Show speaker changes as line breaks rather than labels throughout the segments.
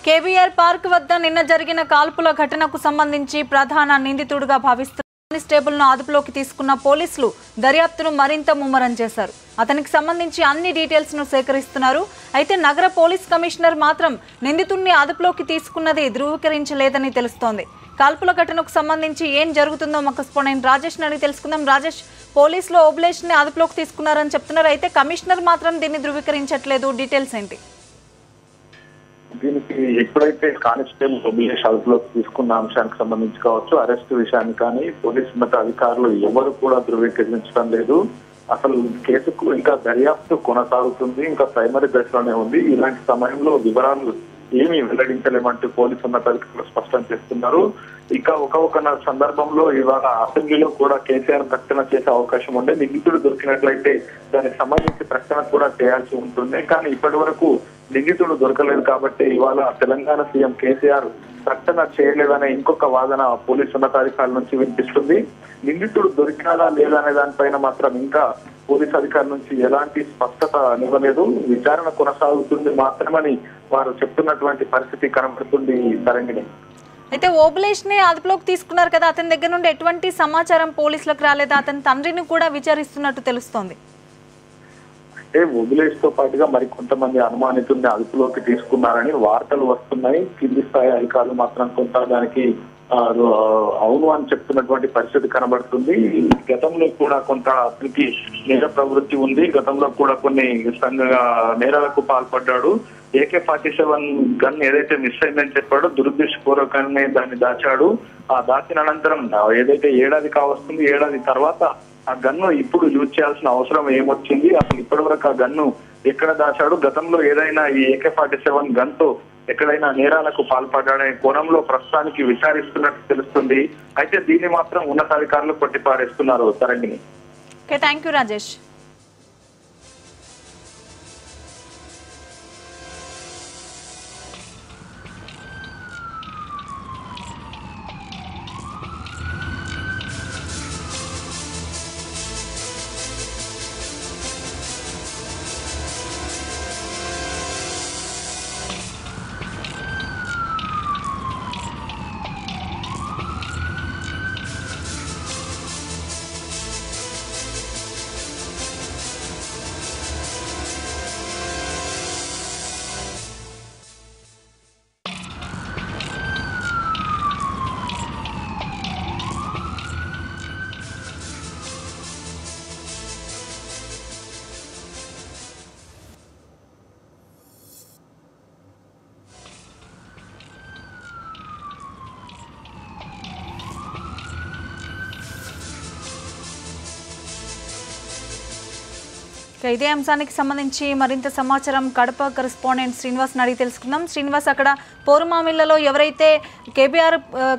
KBR park వద్ద నిన్న జరిగిన కాల్పుల ఘటనకు సంబంధించి ప్రధాన నిందితుడిగా భావిస్తున్న కానిస్టేబుల్ ను అదుపులోకి తీసుకున్న పోలీసులు దర్యాప్తును మరింత ముమ్మరం చేశారు. అతనికి సంబంధించి అన్ని డీటెయిల్స్ ను సేకరిస్తున్నారు. అయితే నగర పోలీస్ కమిషనర్ మాత్రం నిందితుడిని అదుపులోకి తీసుకున్నది ధృవీకరించలేదని తెలుస్తోంది. కాల్పుల ఘటనకు సంబంధించి ఏం జరుగుతుందో మా కరెస్పాండెంట్ రాజేష్ అడిగి తెలుసుకుందాం. రాజేష్, పోలీసులు ఓబులేష్ ని అదుపులోకి తీసుకున్నారని చెప్తున్నారు. అయితే కమిషనర్ మాత్రం దీన్ని ధృవీకరించట్లేదు. డీటెయిల్స్ ఏంటి?
దీనికి ఎప్పుడైతే కానిస్టేబుల్ ఓబులేష్ అదుపులోకి తీసుకున్న అంశానికి సంబంధించి కావచ్చు, అరెస్టు విషయాన్ని కానీ పోలీసు ఉన్నత అధికారులు ఎవరు కూడా ధృవీకరించడం లేదు. అసలు కేసుకు ఇంకా దర్యాప్తు కొనసాగుతుంది, ఇంకా ప్రైమరీ దశలోనే ఉంది. ఇలాంటి సమయంలో వివరాలు ఏమీ వెల్లడించలేమంటూ పోలీసు ఉన్నతాధికారులు స్పష్టం చేస్తున్నారు. ఇక ఒక సందర్భంలో ఇవాళ అసెంబ్లీలో కూడా కేసీఆర్ ప్రకటన చేసే అవకాశం ఉండే, నిందితుడు దొరికినట్లయితే దానికి సంబంధించి ప్రకటన కూడా చేయాల్సి ఉంటుంది. కానీ ఇప్పటి వరకు నిందితుడు దొరకలేదు కాబట్టి ఇవాళ తెలంగాణ సీఎం కేసీఆర్ ప్రకటన చేయలేదనే ఇంకొక వాదన పోలీసు ఉన్నతాధికారుల నుంచి వినిపిస్తుంది. నిందితుడు దొరికినారా లేదా అనే దానిపైన మాత్రం ఇంకా పోలీసు అధికారుల నుంచి ఎలాంటి స్పష్టత ఇవ్వలేదు. విచారణ కొనసాగుతుంది మాత్రమని వారు చెప్తున్నటువంటి పరిస్థితి కనబడుతుంది. తరంగిణి,
అయితే ఓబులేష్ ని అదుపులోకి తీసుకున్నారు కదా, అతని దగ్గర నుండి ఎటువంటి సమాచారం పోలీసులకు రాలేదా? అతని తండ్రిని కూడా విచారిస్తున్నట్టు తెలుస్తోంది.
అంటే ఓబులేష్ తో పాటుగా మరి కొంతమంది అనుమానితుల్ని అదుపులోకి తీసుకున్నారని వార్తలు వస్తున్నాయి. కింది స్థాయి అధికారులు మాత్రం కొంత దానికి అవును అని చెప్తున్నటువంటి పరిస్థితి కనబడుతుంది. గతంలో కూడా కొంత అతనికి నేర ప్రవృత్తి ఉంది. గతంలో కూడా కొన్ని నేరాలకు పాల్పడ్డాడు. AK-47 గన్ ఏదైతే మిస్ అయిందని చెప్పాడో దురుద్దేశపూర్వకంగానే దాన్ని దాచాడు. ఆ దాచిన అనంతరం ఏదైతే ఏడాది కావస్తుంది, ఏడాది తర్వాత ఆ గన్ను ఇప్పుడు యూజ్ చేయాల్సిన అవసరం ఏమొచ్చింది, అసలు ఇప్పటి వరకు ఆ గన్ను ఎక్కడ దాచాడు, గతంలో ఏదైనా ఈ AK-47 గన్ తో ఎక్కడైనా నేరాలకు పాల్పడ్డాడనే కోణంలో ప్రస్తుతానికి విచారిస్తున్నట్టు తెలుస్తుంది. అయితే దీన్ని మాత్రం ఉన్నతాధికారులు కొట్టిపారేస్తున్నారు. తరంగిణి,
థ్యాంక్ యూ రాజేష్. ఇదే అంశానికి సంబంధించి మరింత సమాచారం కడప కరెస్పాండెంట్ శ్రీనివాస్ అడిగి తెలుసుకుందాం. శ్రీనివాస్, అక్కడ పోరుమామిళ్లలో ఎవరైతే కేబీఆర్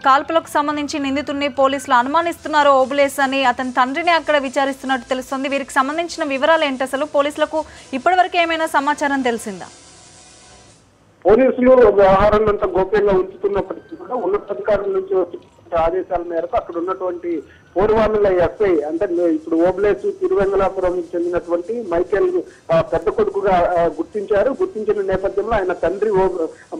కాల్పులకు సంబంధించి నిందితుడిని పోలీసులు అనుమానిస్తున్నారో ఓబులేష్ అని, అతని తండ్రిని అక్కడ విచారిస్తున్నట్టు తెలుస్తుంది. వీరికి సంబంధించిన వివరాలు ఏంటి? అసలు పోలీసులకు ఇప్పటివరకు ఏమైనా సమాచారం తెలిసిందా?
పోలీసులు వ్యవహారాన్ని అంతా గోప్యంగా ఉంచుతున్నప్పటికీ కూడా ఉన్నతాధికారుల నుంచి వచ్చిన ఆదేశాల మేరకు అక్కడ ఉన్నటువంటి పూర్వాల ఎస్ఐ అంటే ఇప్పుడు ఓబులేష్ తిరువెంగళాపురం చెందినటువంటి మైకేల్ పెద్ద కొడుకుగా గుర్తించిన నేపథ్యంలో ఆయన తండ్రి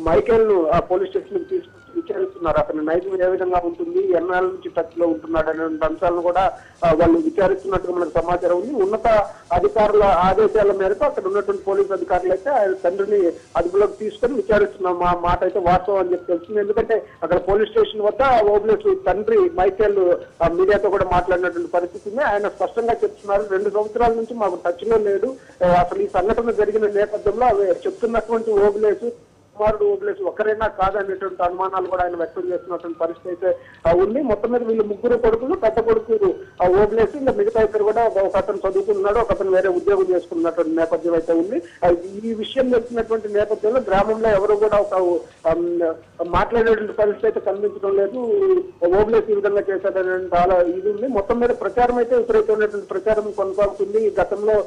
మైకేల్ ను పోలీస్ స్టేషన్ తీసుకొచ్చి విచారిస్తున్నారు. అతని నైజం ఏ విధంగా ఉంటుంది, ఎన్నాళ్ళ నుంచి టచ్ లో ఉంటున్నాడు అనే అంశాలను కూడా వాళ్ళు విచారిస్తున్నట్టుగా మనకు సమాచారం ఉంది. ఉన్నత అధికారుల ఆదేశాల మేరకు అక్కడ ఉన్నటువంటి పోలీసు అధికారులు అయితే ఆయన తండ్రిని అదుపులోకి తీసుకొని విచారిస్తున్న మాట అయితే వాస్తవం అని చెప్పి తెలిసింది. ఎందుకంటే అక్కడ పోలీస్ స్టేషన్ వద్ద ఓబులేష్ తండ్రి మైకేల్ మీడియాతో కూడా మాట్లాడినటువంటి పరిస్థితి ఉంది. ఆయన స్పష్టంగా చెప్తున్నారు, 2 సంవత్సరాల నుంచి మాకు టచ్ లో లేడు. అసలు ఈ సంఘటన జరిగిన నేపథ్యంలో చెప్తున్నటువంటి ఓబులేష్ కుమారుడు ఓబులేష్ ఒక్కరైనా కాదనేటువంటి అనుమానాలు కూడా ఆయన వ్యక్తం చేస్తున్నటువంటి పరిస్థితి అయితే ఉంది. మొత్తం మీద వీళ్ళు 3 కొడుకులు, పెద్ద కొడుకు ఓబులేష్, ఇంకా మిగతా ఇద్దరు కూడా ఒక అతను చదువుకున్నాడు, ఒక అతను వేరే ఉద్యోగం చేసుకున్నటువంటి నేపథ్యం అయితే ఉంది. ఈ విషయం తెలిసినటువంటి నేపథ్యంలో గ్రామంలో ఎవరు కూడా ఒక మాట్లాడేటువంటి పరిస్థితి అయితే కనిపించడం లేదు. ఓబులేష్ ఈ విధంగా చేశాడనే చాలా ఇది ఉంది. మొత్తం మీద ప్రచారం అయితే విపరీతమైనటువంటి ప్రచారం కొనసాగుతుంది. గతంలో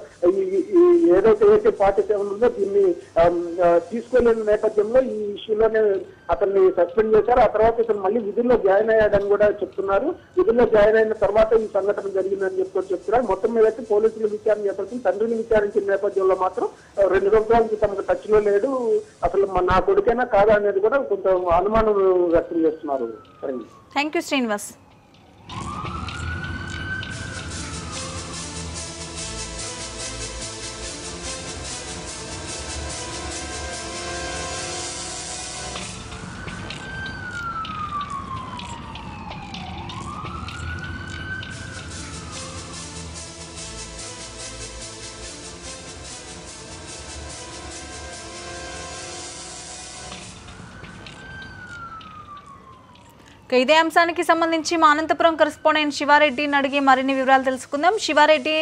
ఏదైతే AK-47 ఉందో దీన్ని తీసుకోలేని నేపథ్యం నేపథ్యంలో ఈ ఇష్యూలోనే అతన్ని సస్పెండ్ చేశారు. ఆ తర్వాత ఇతను మళ్ళీ విధుల్లో జాయిన్ అయ్యాడని కూడా చెప్తున్నారు. విధుల్లో జాయిన్ అయిన తర్వాత ఈ సంఘటన జరిగిందని చెప్తున్నారు. మొత్తం మీద అయితే పోలీసులు విచారణ చేపడుతుంది. తండ్రిని విచారించిన నేపథ్యంలో మాత్రం 2 సంవత్సరాల నుంచి తమకు టచ్ లో లేడు, అసలు నా కొడుకైనా కాదా అనేది కూడా కొంత అనుమానం వ్యక్తం చేస్తున్నారు.
Thank you Srinivas. ఇదే అంశానికి సంబంధించి మా అనంతపురం కరెస్పాండెంట్ శివారెడ్డిని అడిగి మరిన్ని వివరాలు తెలుసుకుందాం. శివారెడ్డి,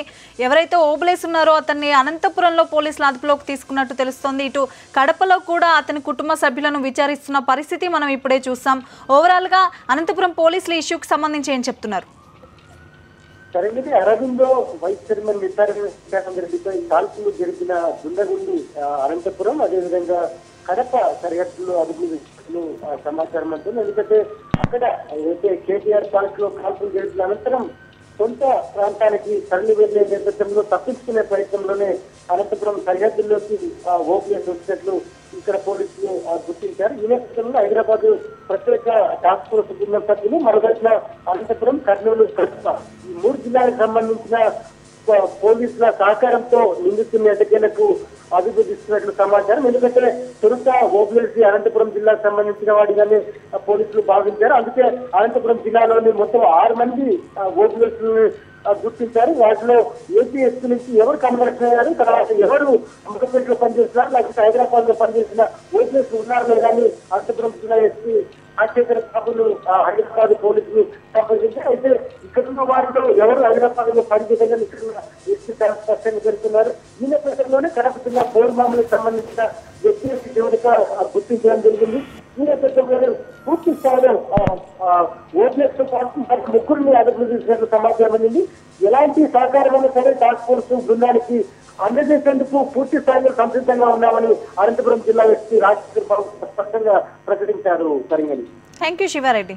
ఎవరైతే ఓబులేస్ ఉన్నారో అతన్ని అనంతపురంలో పోలీసులు అదుపులోకి తీసుకున్నట్టు తెలుస్తోంది. ఇటు కడపలో కూడా అతని కుటుంబ సభ్యులను విచారిస్తున్న పరిస్థితి మనం ఇప్పుడే చూసాం. ఓవరాల్ గా అనంతపురం పోలీసులు ఇష్యూకి సంబంధించి ఏం చెప్తున్నారు?
సరైనది అరవిందో వైస్ చైర్మన్ రెడ్డిపై కాల్పులు జరిపిన దుండగుండి అనంతపురం, అదేవిధంగా కడప సరిహద్దులో అదుపులు సమాచారం అంటుంది. ఎందుకంటే అక్కడ ఏదైతే కేటీఆర్ పార్క్ లో కాల్పులు జరిపిన అనంతరం సొంత ప్రాంతానికి తరలి వెళ్లే నేపథ్యంలో తప్పించుకునే ప్రయత్నంలోనే అనంతపురం సరిహద్దుల్లోకి ఓపీఎస్ వచ్చినట్లు ఇక్కడ పోలీసులు గుర్తించారు. ఈ నేపథ్యంలో హైదరాబాద్ ప్రత్యేక టాస్క్ ఫోర్స్ బృందం సభ్యులు, మరోవైపున అనంతపురం, కర్నూలు, కడప ఈ 3 జిల్లాలకు సంబంధించిన పోలీసుల సహకారంతో నిందితుని ఎటకేలకు అభివృద్ధిస్తున్నట్లు సమాచారం. ఎందుకంటే తొలుత ఓబులేసి అనంతపురం జిల్లాకు సంబంధించిన వాడిగానే పోలీసులు భావించారు. అందుకే అనంతపురం జిల్లాలోని మొత్తం 6 మంది ఓబులేసులను గుర్తించారు. వాటిలో ఏపీఎస్పీ నుంచి ఎవరు కన్వర్షన్ అయ్యారు, తర్వాత ఎవరు అమ్మకపేటలో పనిచేస్తున్నారు, లేకపోతే హైదరాబాద్ లో పనిచేసిన ఓబులేసులు ఉన్నారో కానీ అనంతపురం జిల్లా ఎస్పీ రాజశేఖర బాబును హైదరాబాద్ పోలీసులు సంప్రదించారు. అయితే ఇక్కడ ఉన్న వారిలో ఎవరు హైదరాబాద్ లో పనిచేయాలని ఇక్కడ ఎస్పీ చాలా స్పష్టంగా పెడుతున్నారు. ఈ నేపథ్యంలోనే కడప జిల్లా పౌర్మాములకు సంబంధించిన వ్యక్తి దేవుడిగా గుర్తించడం జరిగింది. ఈ నేపథ్యంలో పూర్తి స్థాయిలో ఓపీఎస్ తో పాటు 3 అదుపులు తీసినట్లు సమాచారం అందింది. ఎలాంటి సహకారమైనా సరే టాస్క్ ఫోర్స్ బృందానికి అందజేసేందుకు పూర్తి స్థాయిలో సంసిద్ధంగా ఉన్నామని అనంతపురం జిల్లా ఎస్పీ రాజశేఖర్ బాబు స్పష్టంగా ప్రకటించారు. సరిగని.
Thank you Sivareddy.